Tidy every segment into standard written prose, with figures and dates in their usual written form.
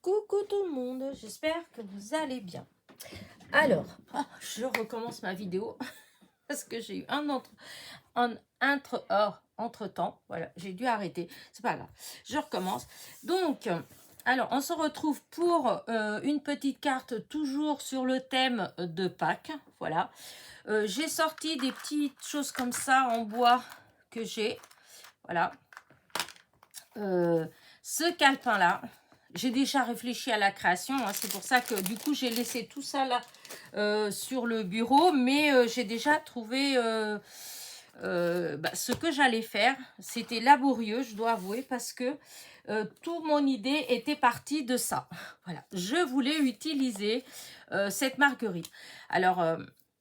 Coucou tout le monde, j'espère que vous allez bien. Alors, je recommence ma vidéo parce que j'ai eu entre-temps, voilà, j'ai dû arrêter, c'est pas grave, je recommence. Donc, alors, on se retrouve pour une petite carte toujours sur le thème de Pâques, voilà. J'ai sorti des petites choses comme ça en bois que j'ai, voilà. Ce calepin-là, j'ai déjà réfléchi à la création, hein, c'est pour ça que du coup j'ai laissé tout ça là sur le bureau, mais j'ai déjà trouvé ce que j'allais faire. C'était laborieux, je dois avouer, parce que toute mon idée était partie de ça. Voilà, je voulais utiliser cette marguerite. Alors,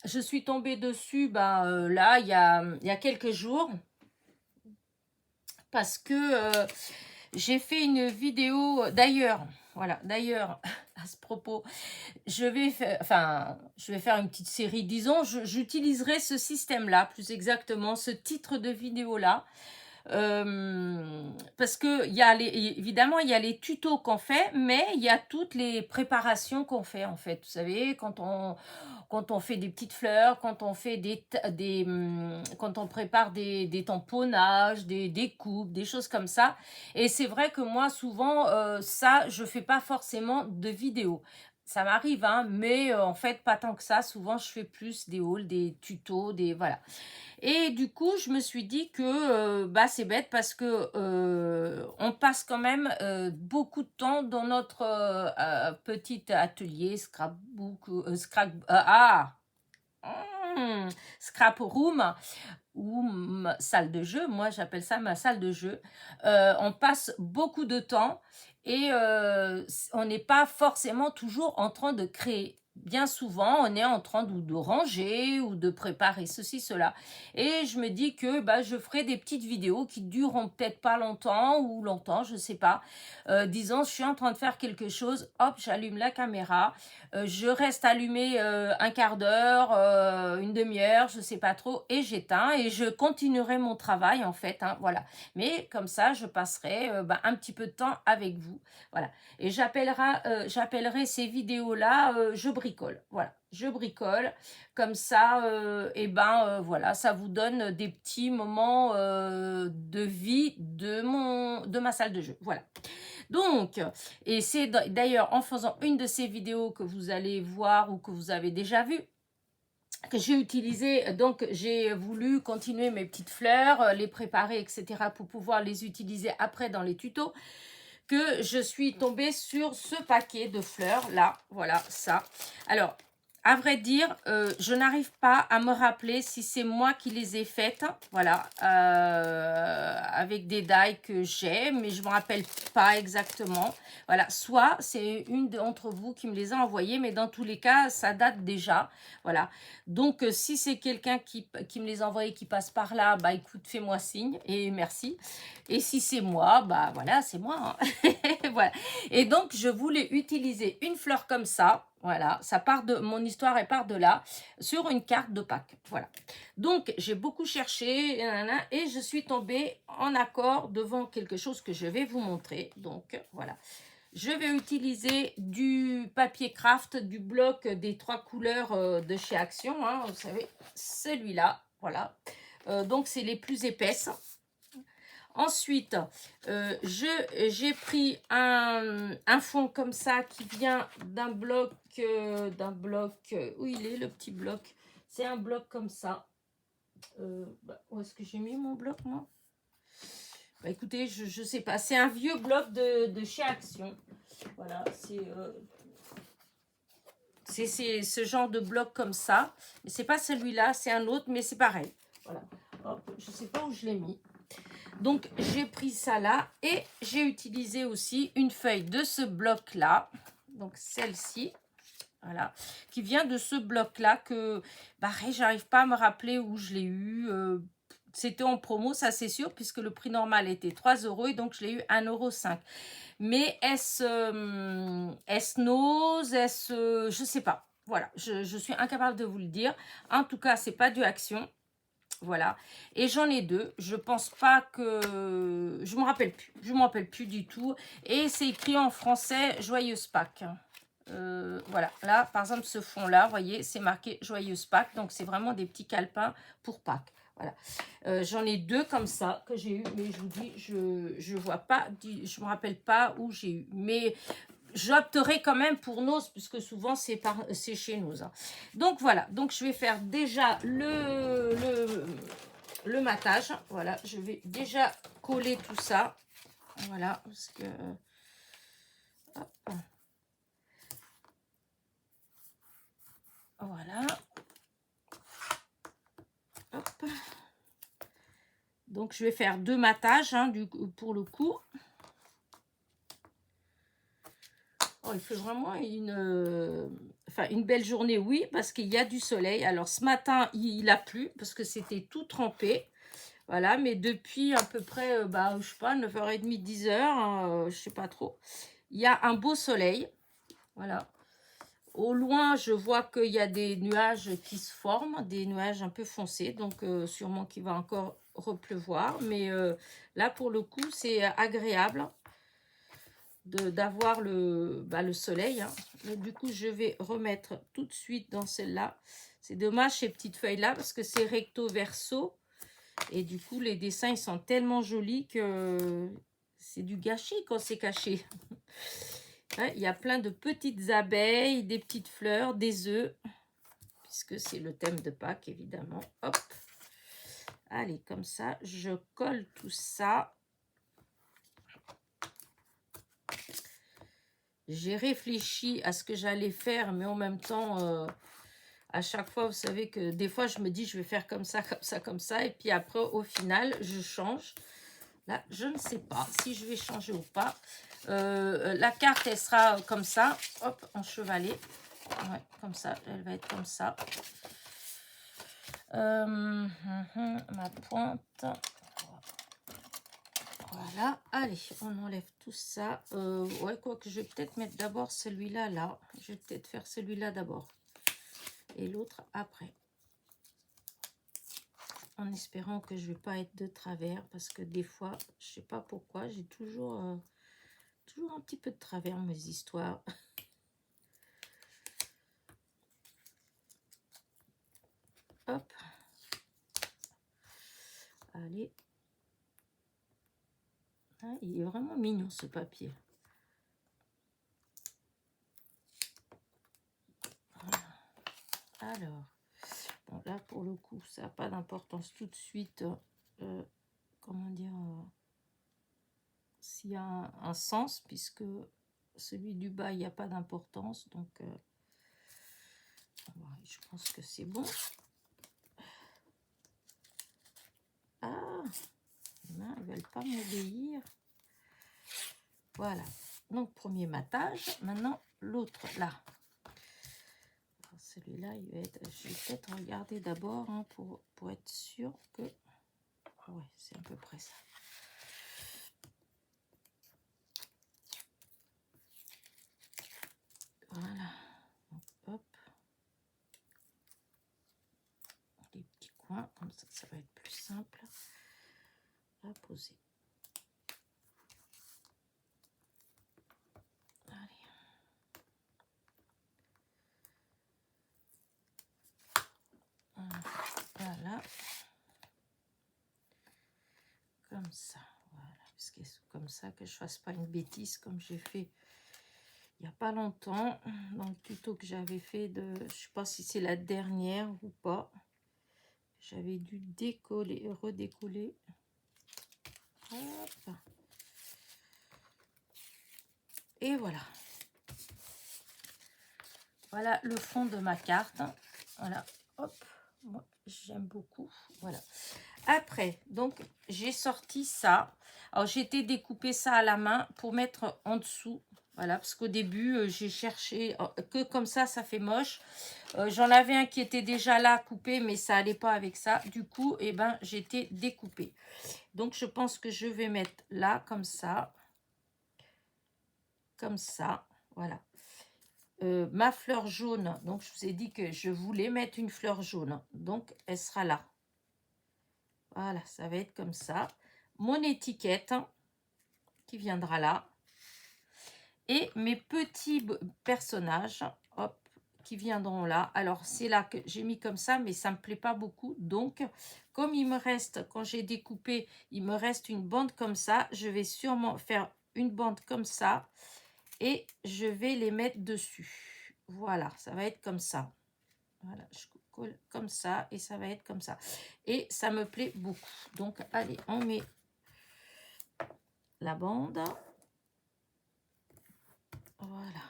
je suis tombée dessus là, il y a quelques jours, parce que j'ai fait une vidéo, d'ailleurs, voilà, d'ailleurs, à ce propos, je vais faire une petite série, disons, j'utiliserai ce système-là, plus exactement, ce titre de vidéo-là, parce que évidemment, il y a les tutos qu'on fait, mais il y a toutes les préparations qu'on fait, en fait. Vous savez, quand on fait des petites fleurs, quand on fait quand on prépare des tamponnages, des coupes, des choses comme ça. Et c'est vrai que moi, souvent, ça, je fais pas forcément de vidéos. Ça m'arrive, hein, mais en fait, pas tant que ça. Souvent, je fais plus des hauls, des tutos, voilà. Et du coup, je me suis dit que c'est bête parce que on passe quand même beaucoup de temps dans notre petit atelier scrapbook, scrap room ou salle de jeu. Moi, j'appelle ça ma salle de jeu. On passe beaucoup de temps et on n'est pas forcément toujours en train de créer. Bien souvent, on est en train de ranger ou de préparer ceci, cela. Et je me dis que je ferai des petites vidéos qui dureront peut-être pas longtemps ou longtemps, je sais pas. Disons, je suis en train de faire quelque chose, hop, j'allume la caméra, je reste allumée un quart d'heure, une demi-heure, je sais pas trop, et j'éteins et je continuerai mon travail en fait, hein, voilà. Mais comme ça, je passerai un petit peu de temps avec vous, voilà. Et j'appellerai ces vidéos-là, je bricole, voilà. Je bricole, comme ça, voilà, ça vous donne des petits moments de vie de ma salle de jeu, voilà. Donc, et c'est d'ailleurs en faisant une de ces vidéos que vous allez voir ou que vous avez déjà vu, que j'ai utilisé, donc j'ai voulu continuer mes petites fleurs, les préparer, etc. pour pouvoir les utiliser après dans les tutos, que je suis tombée sur ce paquet de fleurs là, voilà ça. Alors, à vrai dire, je n'arrive pas à me rappeler si c'est moi qui les ai faites, voilà, avec des die que j'ai, mais je ne me rappelle pas exactement. Voilà, soit c'est une d'entre vous qui me les a envoyées, mais dans tous les cas, ça date déjà, voilà. Donc, si c'est quelqu'un qui me les a envoyées, qui passe par là, écoute, fais-moi signe et merci. Et si c'est moi, voilà, c'est moi, hein. Voilà. Et donc, je voulais utiliser une fleur comme ça. Voilà, ça part de mon histoire, elle part de là, sur une carte de Pâques. Voilà. Donc, j'ai beaucoup cherché et je suis tombée en accord devant quelque chose que je vais vous montrer. Donc, voilà. Je vais utiliser du papier craft, du bloc des 3 couleurs de chez Action. Hein, vous savez, celui-là. Voilà. Donc, c'est les plus épaisses. Ensuite, j'ai pris un fond comme ça qui vient d'un bloc, où il est le petit bloc? C'est un bloc comme ça. Où est-ce que j'ai mis mon bloc, moi? Écoutez, je sais pas. C'est un vieux bloc de chez Action. Voilà, c'est ce genre de bloc comme ça. Mais c'est pas celui-là, c'est un autre, mais c'est pareil. Voilà. Hop, je sais pas où je l'ai mis. Donc, j'ai pris ça là et j'ai utilisé aussi une feuille de ce bloc-là. Donc, celle-ci, voilà, qui vient de ce bloc-là que, j'arrive pas à me rappeler où je l'ai eu. C'était en promo, ça c'est sûr, puisque le prix normal était 3 € et donc je l'ai eu 1,05 €. Mais est-ce Nose, je sais pas. Voilà, je suis incapable de vous le dire. En tout cas, c'est pas du Action. Voilà. Et j'en ai deux. Je pense pas que... Je me rappelle plus. Je me rappelle plus du tout. Et c'est écrit en français Joyeuse Pâques. Voilà. Là, par exemple, ce fond-là, vous voyez, c'est marqué Joyeuse Pâques. Donc, c'est vraiment des petits calepins pour Pâques. Voilà. J'en ai deux comme ça que j'ai eu. Mais je vous dis, je vois pas. Je me rappelle pas où j'ai eu. Mais j'opterai quand même pour Noz, puisque souvent c'est chez Noz. Hein. Donc voilà, donc je vais faire déjà le matage. Voilà, je vais déjà coller tout ça. Voilà, parce que... Hop. Voilà. Hop. Donc je vais faire deux matages hein, pour le coup. Oh, il fait vraiment une belle journée, oui, parce qu'il y a du soleil. Alors, ce matin, il a plu, parce que c'était tout trempé. Voilà, mais depuis à peu près, je sais pas, 9h30, 10h, hein, je sais pas trop. Il y a un beau soleil. Voilà. Au loin, je vois qu'il y a des nuages qui se forment, des nuages un peu foncés. Donc, sûrement qu'il va encore repleuvoir. Mais là, pour le coup, c'est agréable d'avoir le soleil. Hein. Donc, du coup, je vais remettre tout de suite dans celle-là. C'est dommage ces petites feuilles-là parce que c'est recto verso. Et du coup, les dessins, ils sont tellement jolis que c'est du gâchis quand c'est caché. Hein, il y a plein de petites abeilles, des petites fleurs, des œufs. Puisque c'est le thème de Pâques, évidemment. Hop. Allez, comme ça, je colle tout ça. J'ai réfléchi à ce que j'allais faire, mais en même temps, à chaque fois, vous savez que des fois, je me dis, je vais faire comme ça, comme ça, comme ça. Et puis après, au final, je change. Là, je ne sais pas si je vais changer ou pas. La carte, elle sera comme ça. Hop, enchevalée. Ouais, comme ça. Elle va être comme ça. Ma pointe. Voilà, allez, on enlève tout ça. Ouais, quoi que je vais peut-être mettre d'abord celui-là, là. Je vais peut-être faire celui-là d'abord. Et l'autre après. En espérant que je ne vais pas être de travers. Parce que des fois, je ne sais pas pourquoi, j'ai toujours un petit peu de travers mes histoires. Hop. Allez. Ah, il est vraiment mignon ce papier. Voilà. Alors. Bon, là, pour le coup, ça n'a pas d'importance tout de suite. Comment dire s'il y a un sens, puisque celui du bas, il n'y a pas d'importance. Donc, je pense que c'est bon. Ah, les mains, elles ne veulent pas m'obéir. Voilà. Donc, premier matage. Maintenant, l'autre, là. Celui-là, il va être... Je vais peut-être regarder d'abord hein, pour être sûr que... Ouais, c'est à peu près ça. Voilà. Donc, hop. Des petits coins, comme ça va être plus simple à poser. Allez. Voilà. Comme ça. Voilà. Parce que c'est comme ça que je ne fasse pas une bêtise comme j'ai fait il n'y a pas longtemps. Dans le tuto que j'avais fait de... Je ne sais pas si c'est la dernière ou pas. J'avais dû décoller, redécoller. Hop. Et voilà. Voilà le fond de ma carte. Voilà. Hop. Moi, j'aime beaucoup. Voilà. Après, donc, j'ai sorti ça. Alors, j'ai été découper ça à la main pour mettre en dessous. Voilà, parce qu'au début, j'ai cherché que comme ça fait moche. J'en avais un qui était déjà là, coupé, mais ça allait pas avec ça. Du coup, eh ben, j'ai été découpée. Donc, je pense que je vais mettre là, comme ça. Comme ça, voilà. Ma fleur jaune, donc je vous ai dit que je voulais mettre une fleur jaune. Donc, elle sera là. Voilà, ça va être comme ça. Mon étiquette qui viendra là. Et mes petits personnages, hop, qui viendront là. Alors, c'est là que j'ai mis comme ça, mais ça ne me plaît pas beaucoup. Donc, comme il me reste, quand j'ai découpé, il me reste une bande comme ça, je vais sûrement faire une bande comme ça. Et je vais les mettre dessus. Voilà, ça va être comme ça. Voilà, je colle comme ça et ça va être comme ça. Et ça me plaît beaucoup. Donc, allez, on met la bande. Voilà.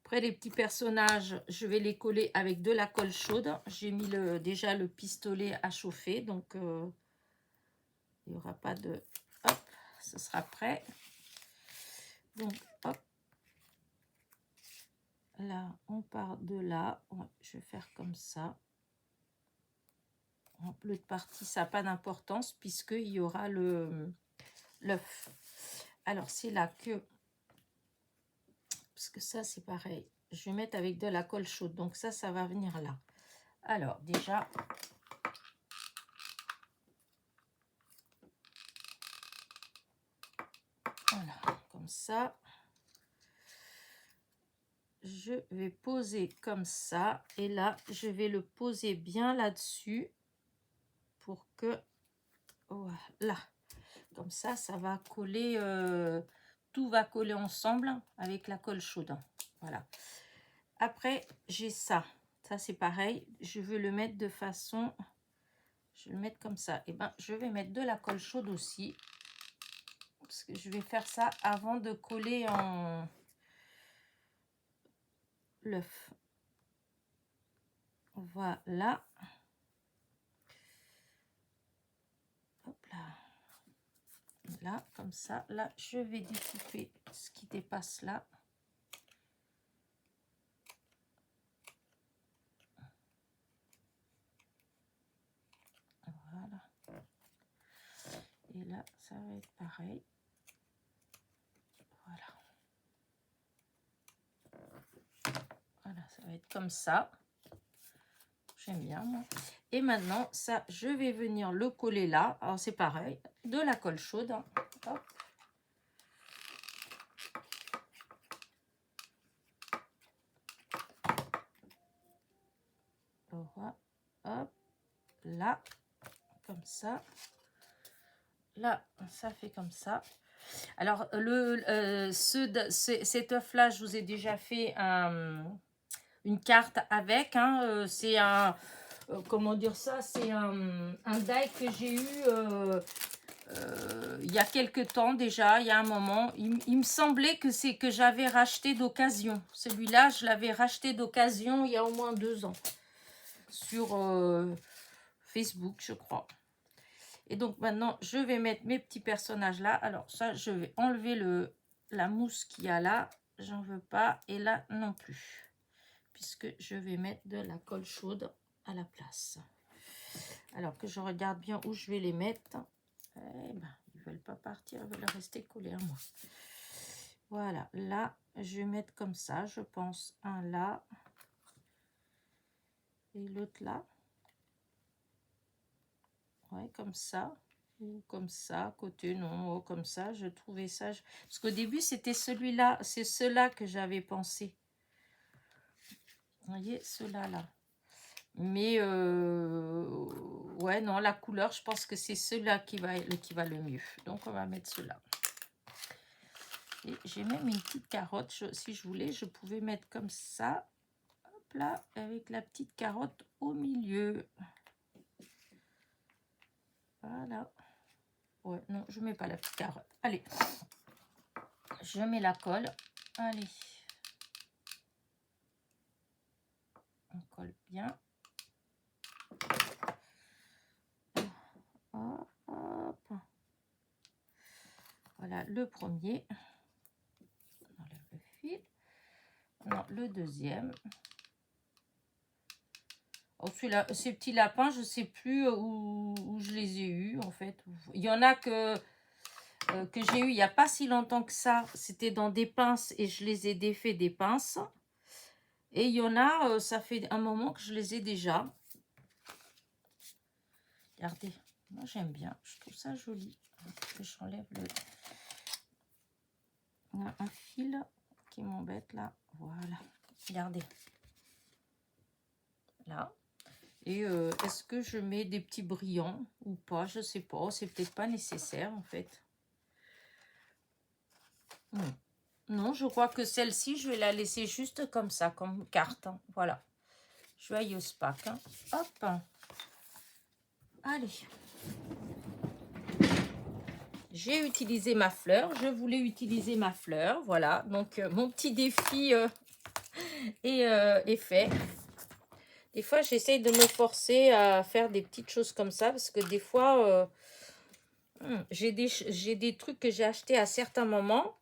Après, les petits personnages, je vais les coller avec de la colle chaude. J'ai mis déjà le pistolet à chauffer, donc il n'y aura pas de... Hop, ce sera prêt. Donc, hop. Là, on part de là. Ouais, je vais faire comme ça. En bleu de partie, ça n'a pas d'importance puisqu'il y aura l'œuf. Alors, c'est là que... Parce que ça, c'est pareil. Je vais mettre avec de la colle chaude. Donc, ça va venir là. Alors, déjà... Voilà, comme ça. Je vais poser comme ça. Et là, je vais le poser bien là-dessus. Pour que... Voilà. Comme ça va coller... tout va coller ensemble avec la colle chaude. Voilà. Après, j'ai ça. Ça, c'est pareil. Je veux le mettre de façon... Je vais le mettre comme ça. Et ben, je vais mettre de la colle chaude aussi. Parce que je vais faire ça avant de coller en l'œuf. Voilà. Hop là. Là, comme ça. Là, je vais découper ce qui dépasse là. Voilà. Et là, ça va être pareil. Voilà. Voilà, ça va être comme ça. J'aime bien, moi. Et maintenant, ça, je vais venir le coller là. Alors, c'est pareil, de la colle chaude. Hop. Voilà. Hop. Là. Comme ça. Là, ça fait comme ça. Alors, cet œuf-là, je vous ai déjà fait une carte avec. Hein, c'est un... comment dire ça? C'est un die que j'ai eu il y a quelques temps déjà, il y a un moment. Il me semblait que c'est que j'avais racheté d'occasion. Celui-là, je l'avais racheté d'occasion il y a au moins 2 ans. Sur Facebook, je crois. Et donc maintenant, je vais mettre mes petits personnages là. Alors ça, je vais enlever la mousse qu'il y a là. J'en veux pas. Et là non plus. Puisque je vais mettre de la colle chaude à la place. Alors que je regarde bien où je vais les mettre. Eh ben, ils ne veulent pas partir, ils veulent rester collés à moi. Voilà, là, je vais mettre comme ça, je pense. Un là. Et l'autre là. Ouais, comme ça. Ou comme ça, côté non, comme ça. Je trouvais ça. Parce qu'au début, c'était celui-là. C'est ceux-là que j'avais pensé. Vous voyez, ceux-là, là. Mais, ouais, non, la couleur, je pense que c'est celui-là qui va le mieux. Donc, on va mettre ceux-là. Et j'ai même une petite carotte. Si je voulais, je pouvais mettre comme ça. Hop là, avec la petite carotte au milieu. Voilà. Ouais, non, je mets pas la petite carotte. Allez. Je mets la colle. Allez. On colle bien. Hop, hop. Voilà, le premier. On enlève le fil. Non, le deuxième. Oh, celui-là, ces petits lapins, je ne sais plus où je les ai eus, en fait. Il y en a que j'ai eu il n'y a pas si longtemps que ça. C'était dans des pinces et je les ai défaits des pinces. Et il y en a, ça fait un moment que je les ai déjà. Regardez, moi j'aime bien, je trouve ça joli. J'enlève le... Il y a un fil qui m'embête là. Voilà, regardez. Là. Et est-ce que je mets des petits brillants ou pas? Je sais pas, c'est peut-être pas nécessaire en fait. Non, je crois que celle-ci, je vais la laisser juste comme ça, comme carte. Hein. Voilà. Joyeuse Pâques. Hein. Hop. Allez. J'ai utilisé ma fleur. Je voulais utiliser ma fleur. Voilà. Donc, mon petit défi est fait. Des fois, j'essaye de me forcer à faire des petites choses comme ça. Parce que des fois, j'ai des trucs que j'ai achetés à certains moments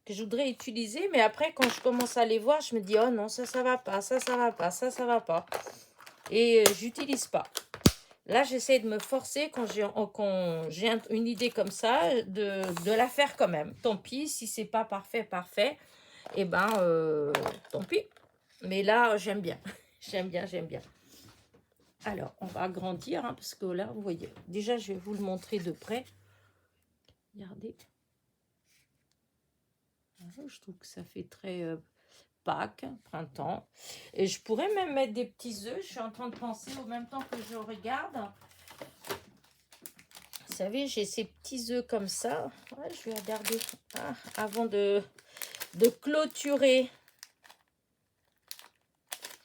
que je voudrais utiliser. Mais après, quand je commence à les voir, je me dis, oh non, ça va pas. Ça va pas. Ça va pas. Et j'utilise pas. Là, j'essaie de me forcer quand j'ai une idée comme ça, de la faire quand même. Tant pis, si c'est pas parfait, et ben, tant pis. Mais là, j'aime bien. J'aime bien. Alors, on va agrandir, hein, parce que là, vous voyez, déjà, je vais vous le montrer de près. Regardez. Je trouve que ça fait très Pâques, printemps. Et je pourrais même mettre des petits œufs. Je suis en train de penser au même temps que je regarde. Vous savez, j'ai ces petits œufs comme ça. Ouais, je vais regarder avant de clôturer.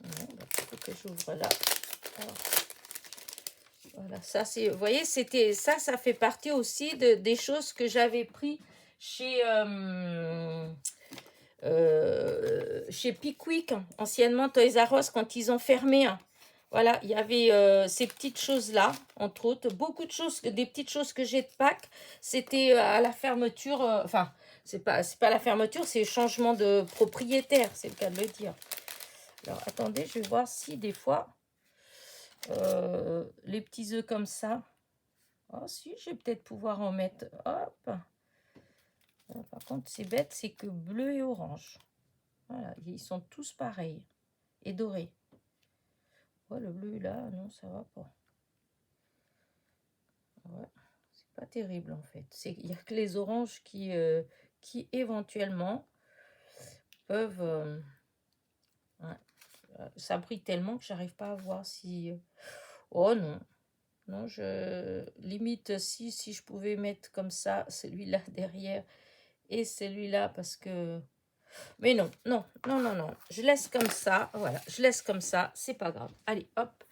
Il faut que j'ouvre là. Alors, voilà, ça c'est, vous voyez, c'était ça fait partie aussi des choses que j'avais pris chez Pickwick, anciennement Toys R Us, quand ils ont fermé. Voilà, il y avait ces petites choses-là, entre autres. Beaucoup de choses, des petites choses que j'ai de Pâques. C'était à la fermeture. Enfin, c'est pas la fermeture, c'est le changement de propriétaire, c'est le cas de le dire. Alors, attendez, je vais voir si des fois, les petits œufs comme ça. Oh, si, je vais peut-être pouvoir en mettre. Hop. Par contre, c'est bête, c'est que bleu et orange. Voilà, ils sont tous pareils. Et dorés. Ouais, le bleu là, non, ça va pas. Ouais, c'est pas terrible en fait. Il n'y a que les oranges qui éventuellement peuvent... ouais, ça brille tellement que j'arrive pas à voir si... oh non, non, je limite si je pouvais mettre comme ça, celui-là derrière et celui-là parce que... Mais non, non, non, non, non. Je laisse comme ça, voilà, je laisse comme ça, c'est pas grave. Allez, hop.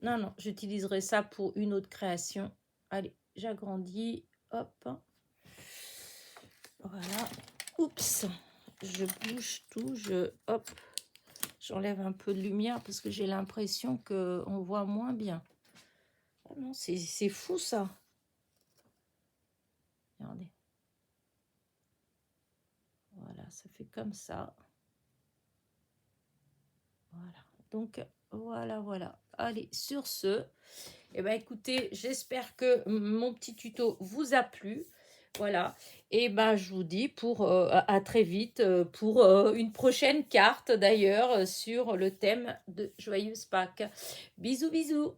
Non, non, j'utiliserai ça pour une autre création. Allez, j'agrandis, hop. Voilà. Oups, je bouge tout, hop. J'enlève un peu de lumière parce que j'ai l'impression qu'on voit moins bien. Oh non, c'est fou ça. Regardez. Voilà, ça fait comme ça. Voilà. Donc, voilà. Allez, sur ce, eh ben, écoutez, j'espère que mon petit tuto vous a plu. Voilà. Et ben, je vous dis à très vite pour une prochaine carte d'ailleurs sur le thème de Joyeuse Pâques. Bisous, bisous.